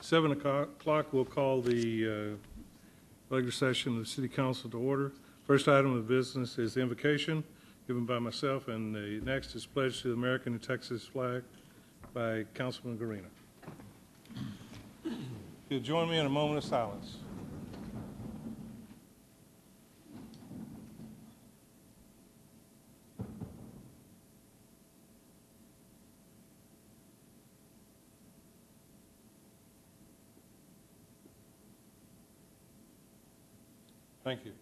7 o'clock, we'll call the regular session of the City Council to order. First item of business is the invocation given by myself, and the next is pledge to the American and Texas flag by Councilman Garina. You'll join me in a moment of silence. Thank you.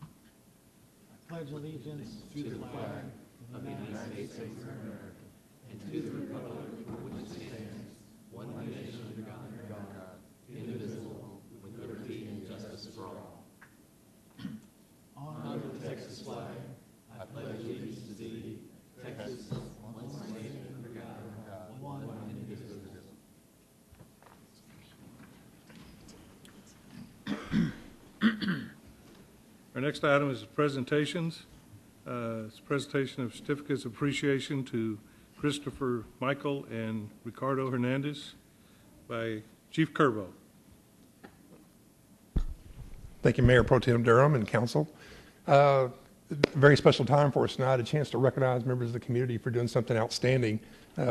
I pledge allegiance to the flag of the United States of America and to the republic for which it stands, one nation under God, indivisible, with liberty and justice for all. Honor the Texas flag. I pledge allegiance to thee, Texas, one nation under God, one and indivisible. Our next item is presentations. It's a presentation of certificates of appreciation to Christopher Michael and Ricardo Hernandez by Chief Curbo. Thank you, Mayor Pro Tem Durham and Council. Very special time for us tonight, a chance to recognize members of the community for doing something outstanding,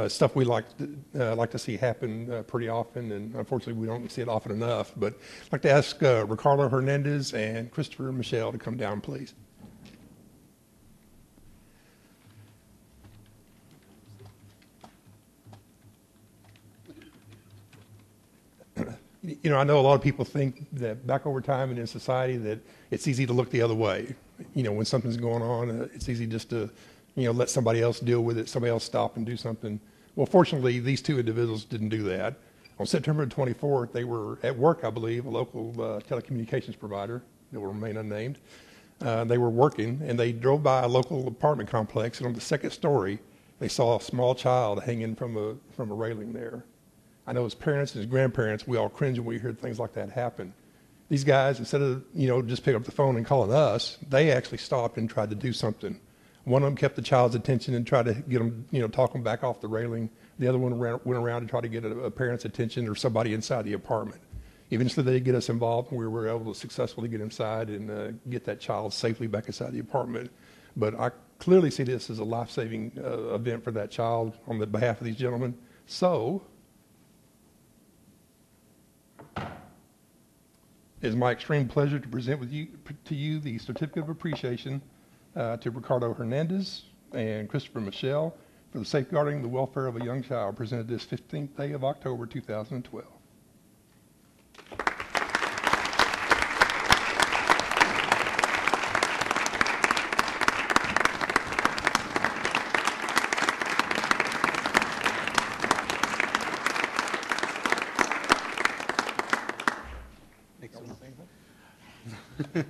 stuff we like to see happen pretty often, and unfortunately we don't see it often enough. But I'd like to ask Ricardo Hernandez and Christopher Michelle to come down, please. You know, I know a lot of people think that back over time and in society that it's easy to look the other way. You know, when something's going on, it's easy just to, let somebody else deal with it, somebody else stop and do something. Well, fortunately, these two individuals didn't do that. On September 24th, they were at work, I believe, a local telecommunications provider that will remain unnamed. They were working, and they drove by a local apartment complex, and on the second story, they saw a small child hanging from a railing there. I know as parents and as grandparents, we all cringe when we hear things like that happen. These guys, instead of, just picking up the phone and calling us, they actually stopped and tried to do something. One of them kept the child's attention and tried to get them, talk them back off the railing. The other one went around and tried to get a parent's attention or somebody inside the apartment. Eventually, they did get us involved, and we were able to successfully get inside and get that child safely back inside the apartment. But I clearly see this as a life-saving event for that child on the behalf of these gentlemen. So, it is my extreme pleasure to present to you the certificate of appreciation to Ricardo Hernandez and Christopher Michelle for the safeguarding the welfare of a young child presented this 15th day of October 2012.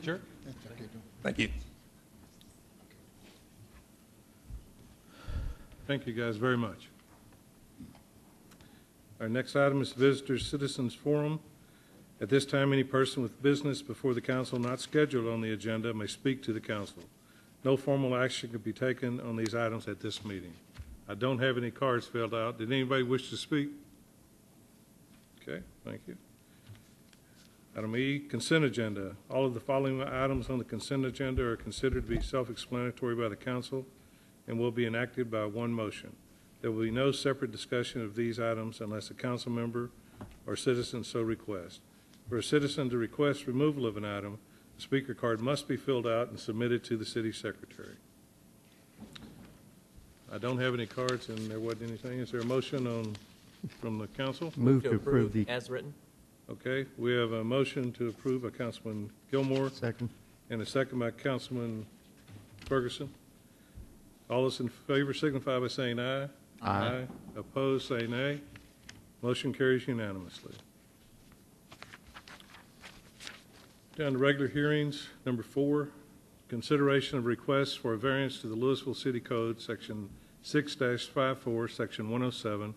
Sure. Thank you. Thank you guys very much. Our next item is Visitor Citizens Forum. At this time, any person with business before the council not scheduled on the agenda may speak to the council. No formal action can be taken on these items at this meeting. I don't have any cards filled out. Did anybody wish to speak? Okay, thank you. Item E, consent agenda. All of the following items on the consent agenda are considered to be self-explanatory by the council and will be enacted by one motion. There will be no separate discussion of these items unless a council member or citizen so requests. For a citizen to request removal of an item, the speaker card must be filled out and submitted to the city secretary. I don't have any cards and there wasn't anything. Is there a motion from the council? Move to approve the as written. Okay, we have a motion to approve by Councilman Gilmore. Second. And a second by Councilman Ferguson. All those in favor signify by saying aye. Aye. Opposed, say nay. Motion carries unanimously. Down to regular hearings. Number 4, consideration of requests for a variance to the Louisville City Code, Section 6-54, Section 107,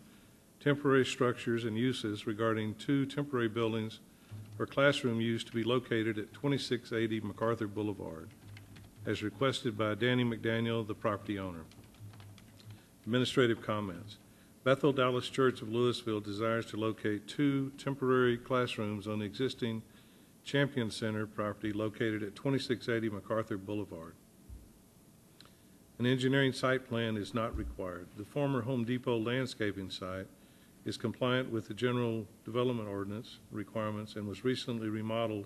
temporary structures and uses regarding 2 temporary buildings for classroom use to be located at 2680 MacArthur Boulevard, as requested by Danny McDaniel, the property owner. Administrative comments. Bethel Dallas Church of Louisville desires to locate 2 temporary classrooms on the existing Champion Center property located at 2680 MacArthur Boulevard. An engineering site plan is not required. The former Home Depot landscaping site is compliant with the General Development Ordinance requirements and was recently remodeled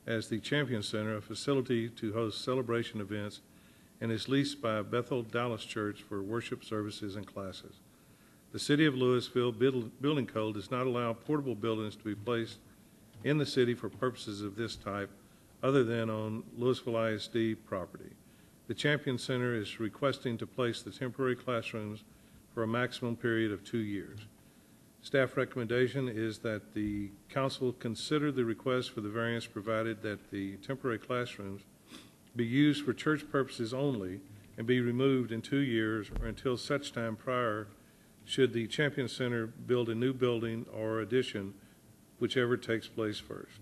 as the Champion Center, a facility to host celebration events, and is leased by Bethel Dallas Church for worship services and classes. The City of Louisville Building Code does not allow portable buildings to be placed in the city for purposes of this type other than on Louisville ISD property. The Champion Center is requesting to place the temporary classrooms for a maximum period of 2 years. Staff recommendation is that the council consider the request for the variance provided that the temporary classrooms be used for church purposes only and be removed in 2 years or until such time prior should the Champion Center build a new building or addition, whichever takes place first.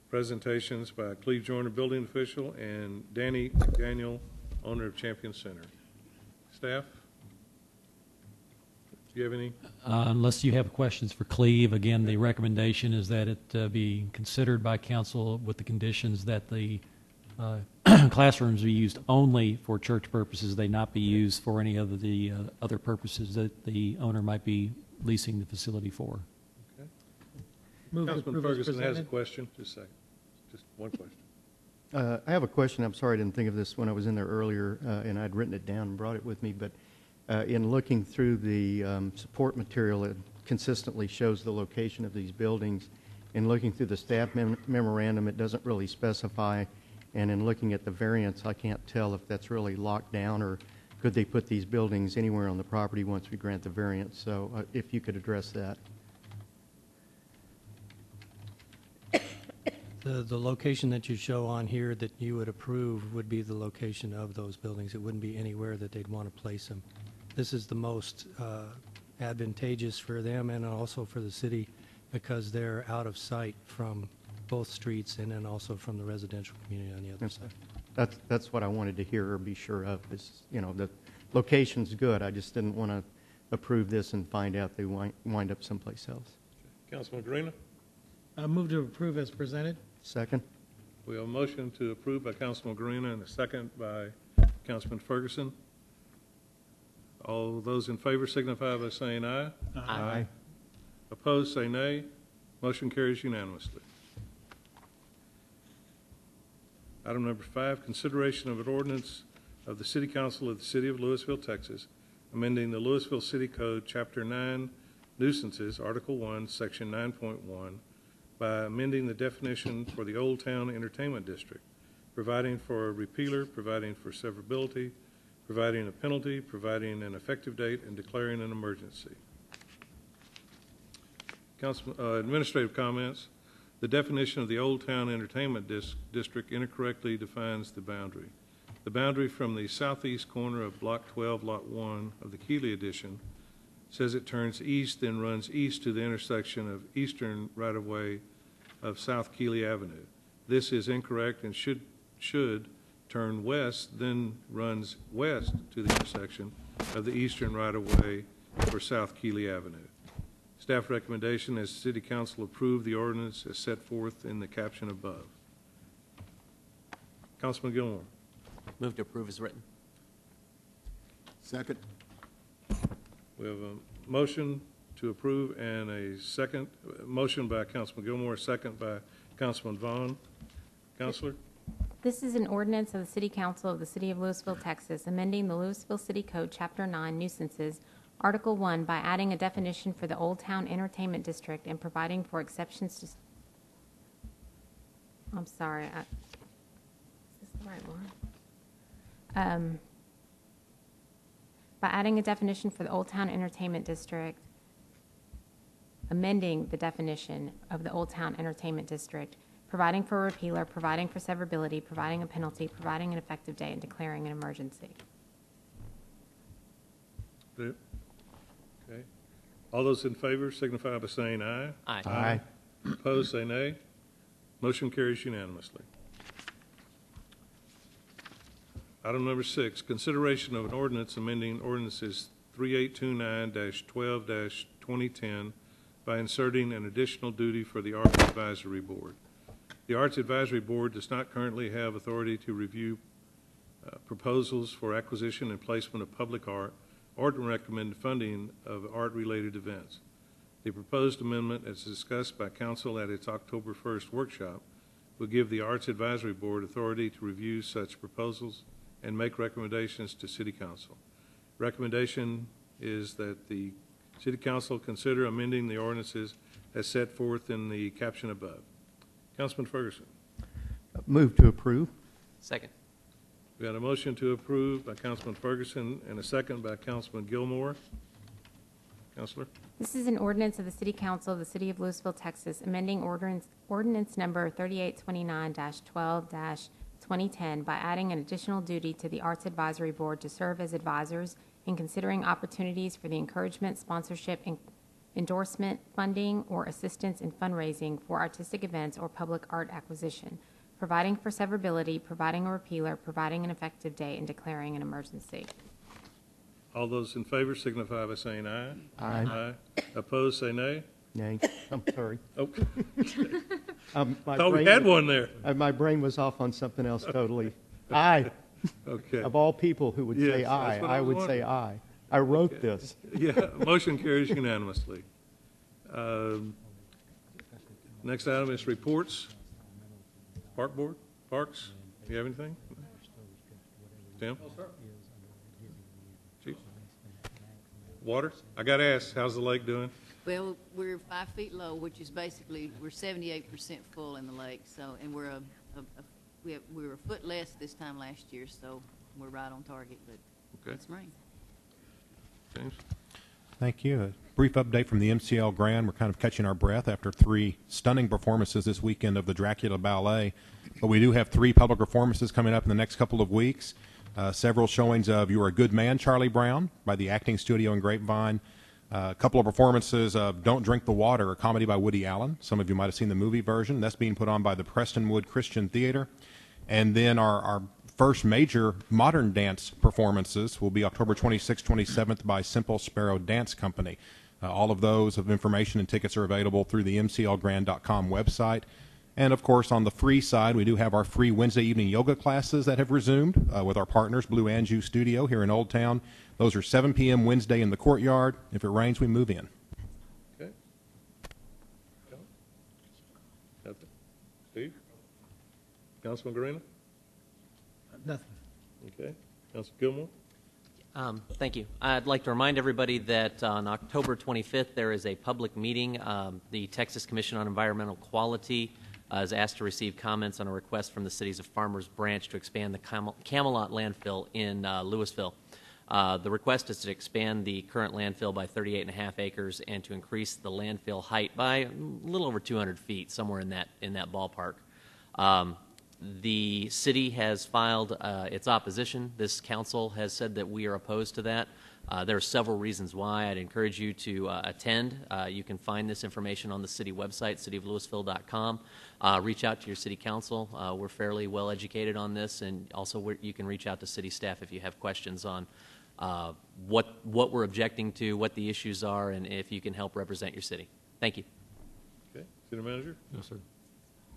Presentations by Cleve Joyner, building official, and Danny McDaniel, owner of Champion Center. Staff? Do you have any? Unless you have questions for Cleve, again, the recommendation is that it be considered by council with the conditions that the classrooms be used only for church purposes. They not be used for any of the other purposes that the owner might be leasing the facility for. Okay. Move to Councilman approve as Ferguson has a presented. question. Just a second. Just one question. I have a question. I'm sorry I didn't think of this when I was in there earlier, and I'd written it down and brought it with me. But in looking through the support material, it consistently shows the location of these buildings. In looking through the staff memorandum, it doesn't really specify. And in looking at the variance, I can't tell if that's really locked down or could they put these buildings anywhere on the property once we grant the variance. So if you could address that. The location that you show on here that you would approve would be the location of those buildings. It wouldn't be anywhere that they'd want to place them. This is the most advantageous for them and also for the city because they're out of sight from both streets and then also from the residential community on the other side. That's what I wanted to hear or be sure of is, you know, the location's good. I just didn't want to approve this and find out they wind up someplace else. Councilman Green? Move to approve as presented. Second? We have a motion to approve by Councilman Garina and a second by Councilman Ferguson. All those in favor signify by saying aye. Aye. Opposed, say nay. Motion carries unanimously. Item number 5, consideration of an ordinance of the City Council of the City of Louisville, Texas, amending the Louisville City Code, Chapter 9, Nuisances, Article 1, Section 9.1, by amending the definition for the Old Town Entertainment District, providing for a repealer, providing for severability, providing a penalty, providing an effective date, and declaring an emergency. Administrative comments. The definition of the Old Town Entertainment District incorrectly defines the boundary. The boundary from the southeast corner of Block 12, Lot 1 of the Keeley Edition says it turns east, then runs east to the intersection of eastern right-of-way of South Keeley Avenue. This is incorrect and should turn west, then runs west to the intersection of the eastern right-of-way for South Keeley Avenue. Staff recommendation is City Council approve the ordinance as set forth in the caption above. Councilman Gilmore. Move to approve as written. Second. We have a motion to approve and a second. Motion by Councilman Gilmore, second by Councilman Vaughn. Counselor? This is an ordinance of the City Council of the City of Louisville, Texas, amending the Louisville City Code, Chapter 9, Nuisances, Article 1, by adding a definition for the Old Town Entertainment District and providing for exceptions to... I'm sorry. Is this the right one? By adding a definition for the Old Town Entertainment District, amending the definition of the Old Town Entertainment District, providing for a repealer, providing for severability, providing a penalty, providing an effective date, and declaring an emergency. Okay. All those in favor signify by saying aye. Aye. Aye. Opposed, say nay. Motion carries unanimously. Item number 6, consideration of an ordinance amending ordinances 3829-12-2010 by inserting an additional duty for the Arts Advisory Board. The Arts Advisory Board does not currently have authority to review proposals for acquisition and placement of public art or to recommend funding of art-related events. The proposed amendment, as discussed by Council at its October 1st workshop, will give the Arts Advisory Board authority to review such proposals and make recommendations to City Council. Recommendation is that the City Council consider amending the ordinances as set forth in the caption above. Councilman Ferguson. Move to approve. Second. We got a motion to approve by Councilman Ferguson and a second by Councilman Gilmore. Counselor? This is an ordinance of the City Council of the City of Louisville, Texas, amending ordinance number 3829-12-2010 by adding an additional duty to the Arts Advisory Board to serve as advisors in considering opportunities for the encouragement, sponsorship, endorsement, funding, or assistance in fundraising for artistic events or public art acquisition, providing for severability, providing a repealer, providing an effective date, and declaring an emergency. All those in favor signify by saying aye. Aye. Aye. Opposed, say nay. Nay. I'm sorry. Oh, My thought we brain had was- one there. My brain was off on something else totally. Aye. Okay. Of all people who would Yes, say that's aye, what I I was would say wondering. aye. I wrote this. Yeah, motion carries unanimously. Next item is reports. Park Board, Parks, you have anything? Tim? Chief? Water? I got to ask, how's the lake doing? Well, we're 5 feet low, which is basically, we're 78% full in the lake, so, and we're we were a foot less this time last year, so we're right on target, but Okay. it's rain. James? Thank you. A brief update from the MCL Grand. We're kind of catching our breath after 3 stunning performances this weekend of the Dracula Ballet. But we do have 3 public performances coming up in the next couple of weeks. Several showings of You Are a Good Man, Charlie Brown by the Acting Studio in Grapevine. A couple of performances of Don't Drink the Water, a comedy by Woody Allen. Some of you might have seen the movie version. That's being put on by the Prestonwood Christian Theater. And then our first major modern dance performances will be October 26th, 27th by Simple Sparrow Dance Company. All of those of information and tickets are available through the mclgrand.com website. And, of course, on the free side, we do have our free Wednesday evening yoga classes that have resumed with our partners, Blue Anju Studio here in Old Town. Those are 7 p.m. Wednesday in the courtyard. If it rains, we move in. Okay. Nothing. Steve? Councilman Garena? Nothing. Okay. Councilman Gilmore? Thank you. I'd like to remind everybody that on October 25th, there is a public meeting. The Texas Commission on Environmental Quality is asked to receive comments on a request from the cities of Farmers Branch to expand the Camelot landfill in Louisville. The request is to expand the current landfill by 38.5 acres and to increase the landfill height by a little over 200 feet, somewhere in that ballpark. The city has filed its opposition. This council has said that we are opposed to that. There are several reasons why. I'd encourage you to attend. You can find this information on the city website, cityoflouisville.com. Reach out to your city council. We're fairly well educated on this, and also you can reach out to city staff if you have questions on what we're objecting to, what the issues are, and if you can help represent your city. Thank you. Okay. City Manager? No, sir.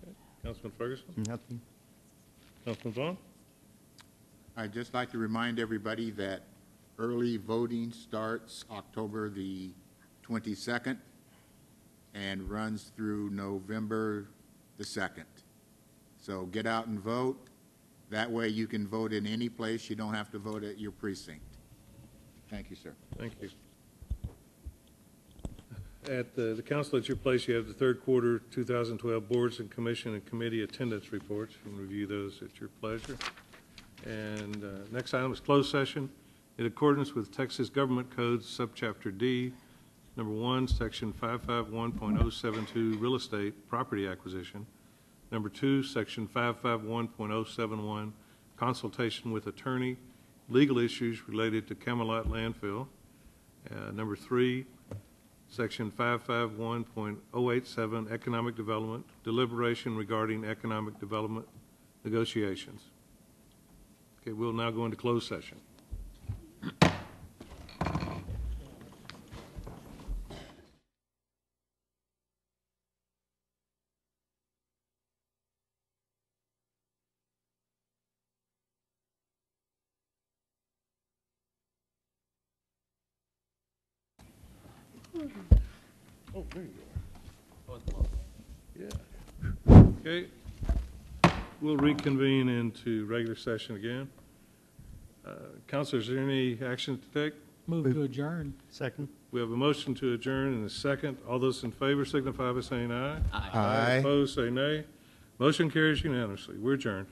Okay. Councilman Ferguson? Nothing. Councilman Vaughn? I'd just like to remind everybody that early voting starts October the 22nd and runs through November the 2nd. So get out and vote. That way you can vote in any place. You don't have to vote at your precinct. Thank you, sir. Thank you. At the council at your place, you have the third quarter 2012 boards and commission and committee attendance reports. You can review those at your pleasure. And next item is closed session. In accordance with Texas Government Code, Subchapter D, Number 1, Section 551.072, Real Estate Property Acquisition. Number 2, Section 551.071, Consultation with Attorney, Legal Issues Related to Camelot Landfill. Number 3, Section 551.087, Economic Development, Deliberation Regarding Economic Development Negotiations. Okay, we'll now go into closed session. Oh, there you go. Yeah. Okay. We'll reconvene into regular session again. Counselor, is there any action to take? Move to adjourn. Second? We have a motion to adjourn and a second. All those in favor signify by saying aye. Aye. Opposed, say nay. Motion carries unanimously. We're adjourned.